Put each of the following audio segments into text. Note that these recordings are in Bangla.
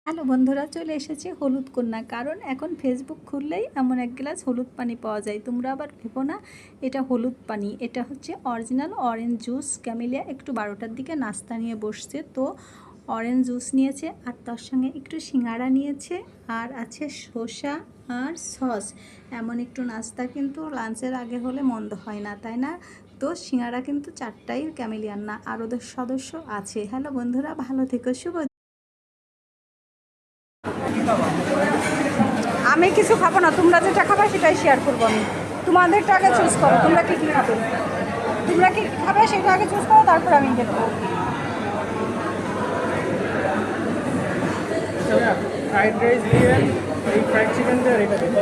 হ্যালো বন্ধুরা, চলে এসেছি হলুদ কন্যা। কারণ এখন ফেসবুক খুললেই এমন এক গ্লাস হলুদ পানি পাওয়া যায়। তোমরা আবার ভেবো না এটা হলুদ পানি, এটা হচ্ছে অরিজিনাল অরেঞ্জ জুস। ক্যামেলিয়া একটু 12টার দিকে নাস্তা নিয়ে বসছে, তো অরেঞ্জ জুস নিয়েছে আর তার সঙ্গে একটু সিঙ্গাড়া নিয়েছে আর আছে শসা আর সস। এমন একটু নাস্তা কিন্তু লাঞ্চের আগে হলে মন্দ হয় না, তাই না? তো সিঙ্গাড়া কিন্তু 4টাই ক্যামেলিয়ার না, আরও সদস্য আছে। হ্যালো বন্ধুরা, ভালো থেকো, শুভ। আমি কিছু খাবো না, তোমরা যেটা খাবে সেটাই শেয়ার করবো। আমি তোমাদেরটা আগে চুজ করো, তোমরা কী কী খাবে, তোমরা কী কী খাবে সেটা আগে চুজ করো, তারপর আমি দেখবো। ফ্রাইড রাইস দিবেন, এই ফ্রাইড চিকেন দিয়ে এটা দিন।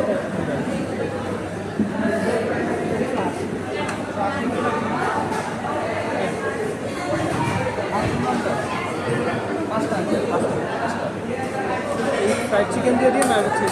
ফ্রাইড চিকেন দিয়ে দিন আর হচ্ছে